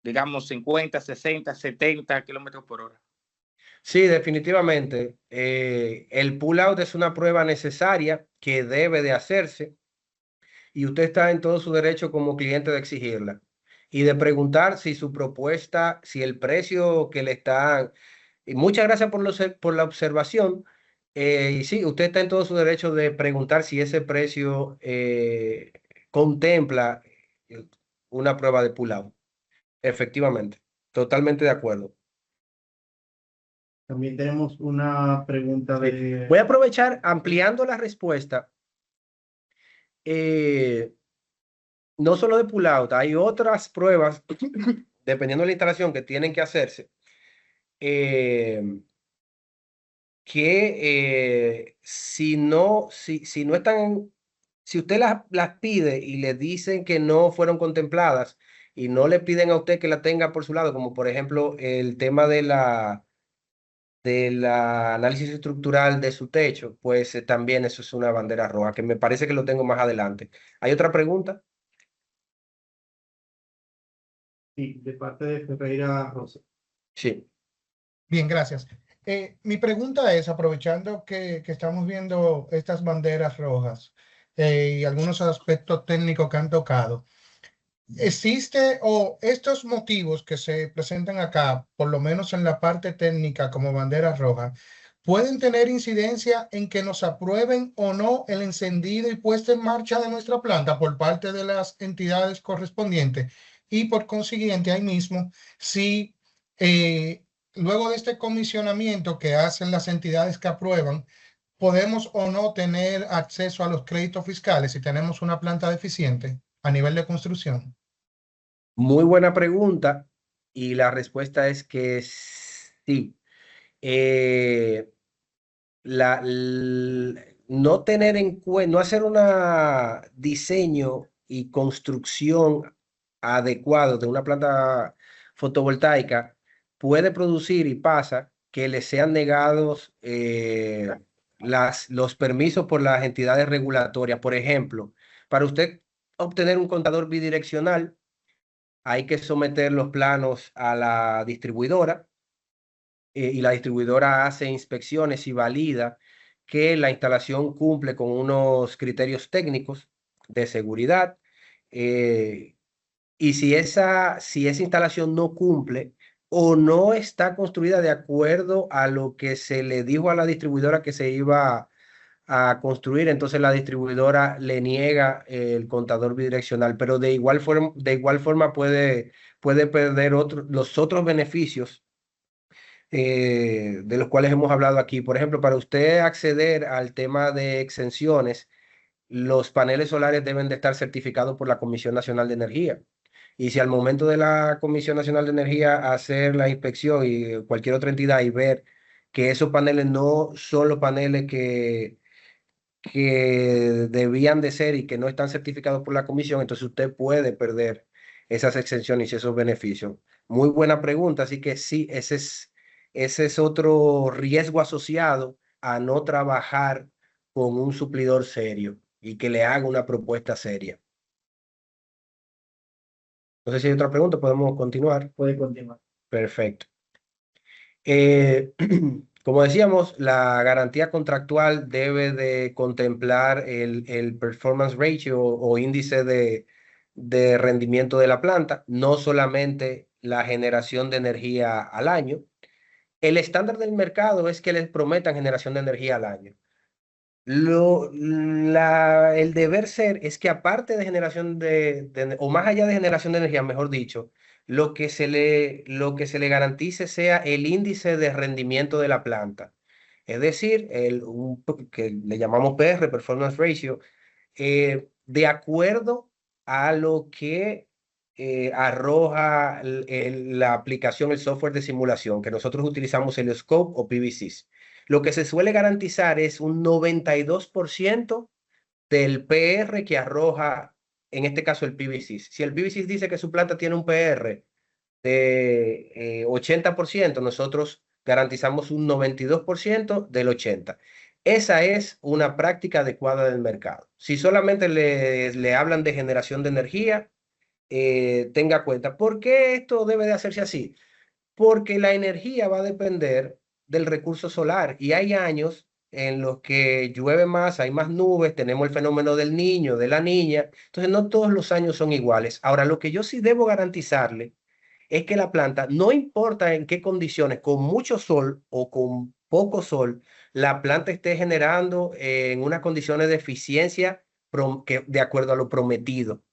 digamos, 50, 60, 70 kilómetros por hora.
sí, definitivamente. El pull-out es una prueba necesaria que debe de hacerse y usted está en todo su derecho como cliente de exigirla y de preguntar si su propuesta, si el precio que le están. Y muchas gracias por la observación. Y sí, usted está en todo su derecho de preguntar si ese precio contempla eh, una prueba de pull-out. Efectivamente, totalmente de acuerdo.
también tenemos una pregunta de...
Voy a aprovechar ampliando la respuesta. eh, no solo de pull-out, hay otras pruebas, dependiendo de la instalación, que tienen que hacerse. Que si no están, si usted las pide y le dicen que no fueron contempladas y no le piden a usted que la tenga por su lado, como por ejemplo el tema de la análisis estructural de su techo, pues también eso es una bandera roja, que me parece que lo tengo más adelante. ¿Hay otra pregunta?
Sí, de parte de Ferreira Rosa.
Sí.
Bien, gracias. Mi pregunta es, aprovechando que estamos viendo estas banderas rojas y algunos aspectos técnicos que han tocado, ¿existe o estos motivos que se presentan acá, por lo menos en la parte técnica como banderas rojas, pueden tener incidencia en que nos aprueben o no el encendido y puesta en marcha de nuestra planta por parte de las entidades correspondientes? Y por consiguiente, ahí mismo, si luego de este comisionamiento que hacen las entidades que aprueban, podemos o no tener acceso a los créditos fiscales si tenemos una planta deficiente a nivel de construcción.
Muy buena pregunta y la respuesta es que sí. Eh, no tener en cuenta, no hacer un diseño y construcción adecuado de una planta fotovoltaica puede producir y pasa que les sean negados los permisos por las entidades regulatorias. Por ejemplo, para usted obtener un contador bidireccional, hay que someter los planos a la distribuidora y la distribuidora hace inspecciones y valida que la instalación cumple con unos criterios técnicos de seguridad. Y si esa instalación no cumple o no está construida de acuerdo a lo que se le dijo a la distribuidora que se iba a construir, entonces la distribuidora le niega el contador bidireccional, pero de igual forma puede perder los otros beneficios de los cuales hemos hablado aquí. Por ejemplo, para usted acceder al tema de exenciones, los paneles solares deben de estar certificados por la Comisión Nacional de Energía. Y si al momento de la Comisión Nacional de Energía hacer la inspección y cualquier otra entidad y ver que esos paneles no son los paneles que debían de ser y que no están certificados por la comisión, entonces usted puede perder esas exenciones y esos beneficios. Muy buena pregunta, así que sí, ese es otro riesgo asociado a no trabajar con un suplidor serio y que le haga una propuesta seria. No sé si hay otra pregunta, podemos continuar.
Puede continuar.
Perfecto. Como decíamos, la garantía contractual debe de contemplar el performance ratio o índice de rendimiento de la planta, no solamente la generación de energía al año. El estándar del mercado es que les prometan generación de energía al año. El deber ser es que aparte de generación o más allá de generación de energía, mejor dicho, lo que se le garantice sea el índice de rendimiento de la planta. Es decir, que le llamamos PR, Performance Ratio, de acuerdo a lo que arroja la aplicación, el software de simulación, que nosotros utilizamos el Scope o PVCs. Lo que se suele garantizar es un 92% del PR que arroja, en este caso, el PVC. Si el PVC dice que su planta tiene un PR de 80%, nosotros garantizamos un 92% del 80%. Esa es una práctica adecuada del mercado. Si solamente le hablan de generación de energía, tenga cuenta. ¿Por qué esto debe de hacerse así? Porque la energía va a depender del recurso solar y hay años en los que llueve más, hay más nubes, tenemos el fenómeno del niño, de la niña, entonces no todos los años son iguales. Ahora, lo que yo sí debo garantizarle es que la planta, no importa en qué condiciones, con mucho sol o con poco sol, la planta esté generando en unas condiciones de eficiencia de acuerdo a lo prometido.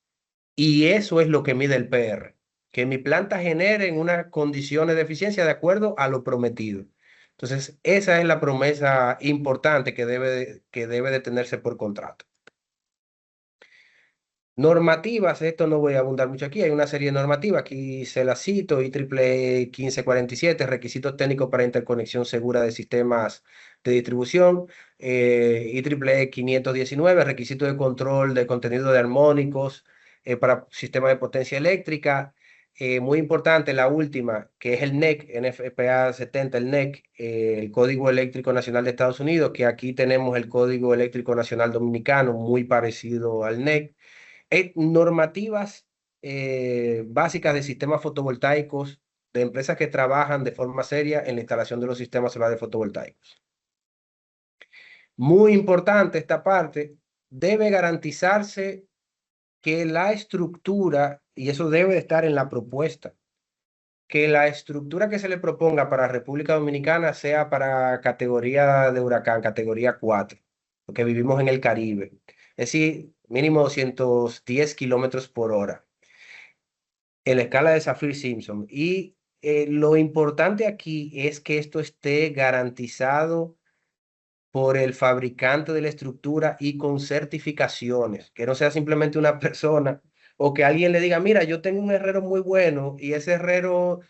Y eso es lo que mide el PR, que mi planta genere en unas condiciones de eficiencia de acuerdo a lo prometido. Entonces, esa es la promesa importante que debe de tenerse por contrato. Normativas, esto no voy a abundar mucho aquí, hay una serie de normativas, aquí se las cito, IEEE 1547, requisitos técnicos para interconexión segura de sistemas de distribución, IEEE 519, requisitos de control de contenido de armónicos para sistemas de potencia eléctrica, muy importante la última, que es el NEC, NFPA 70, el NEC, el Código Eléctrico Nacional de Estados Unidos, que aquí tenemos el Código Eléctrico Nacional Dominicano, muy parecido al NEC. Normativas básicas de sistemas fotovoltaicos de empresas que trabajan de forma seria en la instalación de los sistemas solares fotovoltaicos. Muy importante esta parte, debe garantizarse que la estructura, y eso debe estar en la propuesta, que la estructura que se le proponga para República Dominicana sea para categoría de huracán, categoría 4, porque vivimos en el Caribe. Es decir, mínimo 210 kilómetros por hora en la escala de Saffir-Simpson. Y lo importante aquí es que esto esté garantizado por el fabricante de la estructura y con certificaciones, que no sea simplemente una persona o que alguien le diga, mira, yo tengo un herrero muy bueno y ese herrero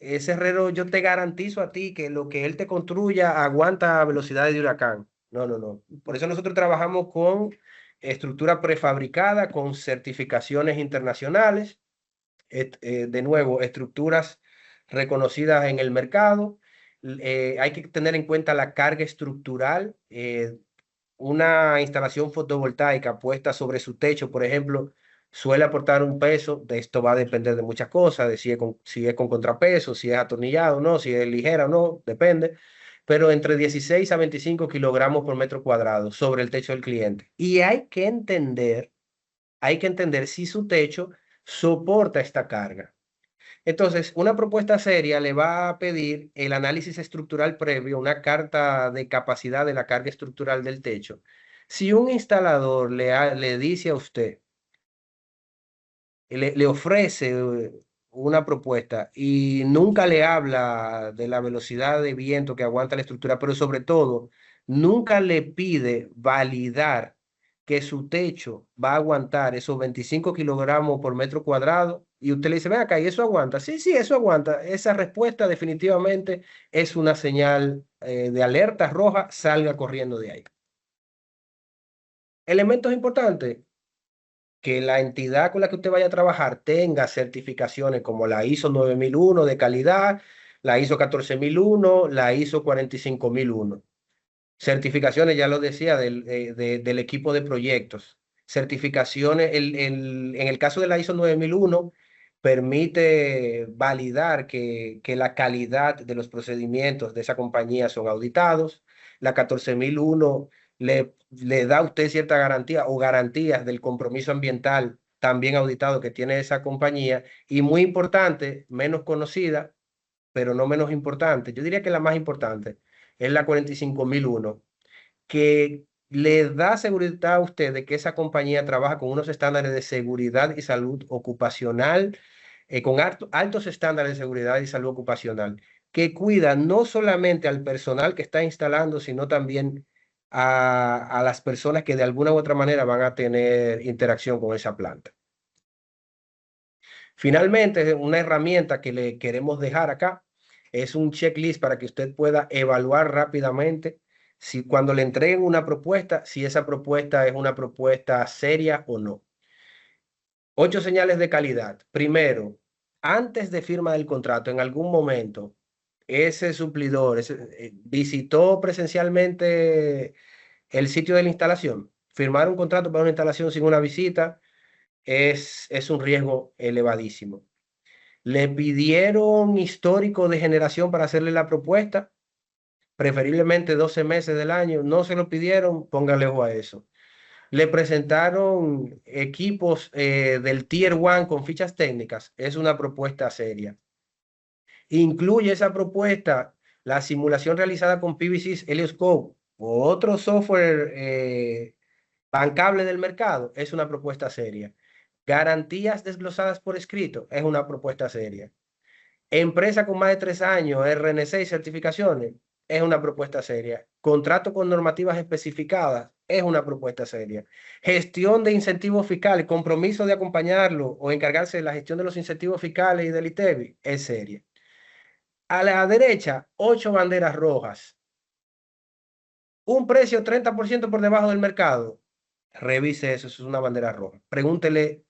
yo te garantizo a ti que lo que él te construya aguanta a velocidades de huracán. No, no, no. Por eso nosotros trabajamos con estructura prefabricada, con certificaciones internacionales, de nuevo, estructuras reconocidas en el mercado hay que tener en cuenta la carga estructural. Una instalación fotovoltaica puesta sobre su techo, por ejemplo, suele aportar un peso. De esto va a depender de muchas cosas, de si es con contrapeso, si es atornillado o no, si es ligera o no, depende. Pero entre 16 a 25 kilogramos por metro cuadrado sobre el techo del cliente. Y hay que entender si su techo soporta esta carga. Entonces, una propuesta seria le va a pedir el análisis estructural previo, una carta de capacidad de la carga estructural del techo. Si un instalador le dice a usted, le ofrece una propuesta y nunca le habla de la velocidad de viento que aguanta la estructura, pero sobre todo, nunca le pide validar que su techo va a aguantar esos 25 kilogramos por metro cuadrado, y usted le dice, ven acá, ¿y eso aguanta? Sí, sí, eso aguanta. Esa respuesta definitivamente es una señal de alerta roja, salga corriendo de ahí. Elementos importantes: que la entidad con la que usted vaya a trabajar tenga certificaciones como la ISO 9001 de calidad, la ISO 14001, la ISO 45001. Certificaciones, ya lo decía, del equipo de proyectos. Certificaciones, en el caso de la ISO 9001, permite validar que la calidad de los procedimientos de esa compañía son auditados. La 14001 le da a usted cierta garantía o garantías del compromiso ambiental también auditado que tiene esa compañía. Y muy importante, menos conocida, pero no menos importante, yo diría que la más importante, es la 45001, que le da seguridad a usted de que esa compañía trabaja con unos estándares de seguridad y salud ocupacional, con altos estándares de seguridad y salud ocupacional, que cuida no solamente al personal que está instalando, sino también a las personas que de alguna u otra manera van a tener interacción con esa planta. Finalmente, una herramienta que le queremos dejar acá es un checklist para que usted pueda evaluar rápidamente si cuando le entreguen una propuesta, si esa propuesta es una propuesta seria o no. 8 señales de calidad. Primero, antes de firma del contrato, en algún momento, ese suplidor visitó presencialmente el sitio de la instalación. Firmar un contrato para una instalación sin una visita es un riesgo elevadísimo. Le pidieron histórico de generación para hacerle la propuesta, preferiblemente 12 meses del año. No se lo pidieron, póngale ojo a eso. Le presentaron equipos del Tier 1 con fichas técnicas. Es una propuesta seria. Incluye esa propuesta la simulación realizada con PVSys Helioscope o otro software bancable del mercado. Es una propuesta seria. Garantías desglosadas por escrito. Es una propuesta seria. Empresa con más de 3 años, RNC y certificaciones, es una propuesta seria. Contrato con normativas especificadas, es una propuesta seria. Gestión de incentivos fiscales, compromiso de acompañarlo o encargarse de la gestión de los incentivos fiscales y del ITEBI, es seria. A la derecha, 8 banderas rojas. Un precio 30% por debajo del mercado. Revise eso, eso es una bandera roja. Pregúntele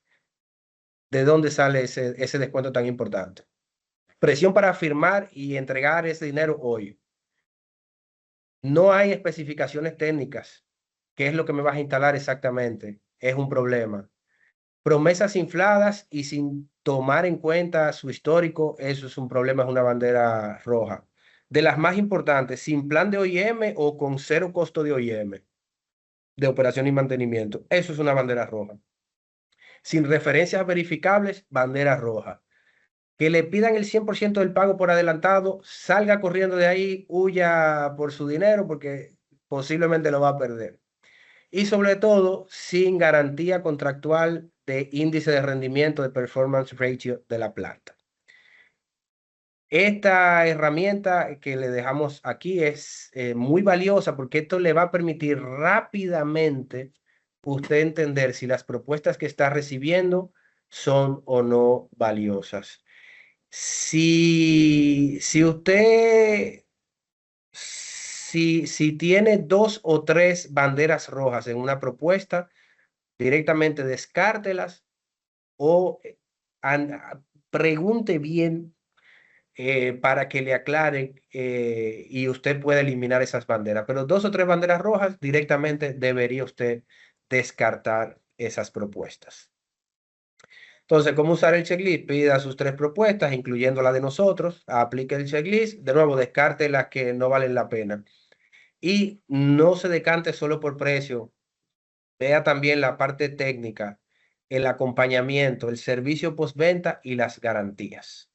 de dónde sale ese descuento tan importante. Presión para firmar y entregar ese dinero hoy. No hay especificaciones técnicas. ¿Qué es lo que me vas a instalar exactamente? Es un problema. Promesas infladas y sin tomar en cuenta su histórico, eso es un problema, es una bandera roja. De las más importantes, sin plan de OIM o con cero costo de OIM, de operación y mantenimiento, eso es una bandera roja. Sin referencias verificables, bandera roja. Que le pidan el 100% del pago por adelantado, salga corriendo de ahí, huya por su dinero porque posiblemente lo va a perder. Y sobre todo, sin garantía contractual de índice de rendimiento de performance ratio de la planta. Esta herramienta que le dejamos aquí es muy valiosa porque esto le va a permitir rápidamente usted entender si las propuestas que está recibiendo son o no valiosas. Si usted tiene 2 o 3 banderas rojas en una propuesta, directamente descártelas o pregunte bien para que le aclaren y usted pueda eliminar esas banderas. Pero 2 o 3 banderas rojas, directamente debería usted descartar esas propuestas. Entonces, ¿cómo usar el checklist? Pida sus 3 propuestas, incluyendo la de nosotros, aplique el checklist, de nuevo, descarte las que no valen la pena. Y no se decante solo por precio, vea también la parte técnica, el acompañamiento, el servicio postventa y las garantías.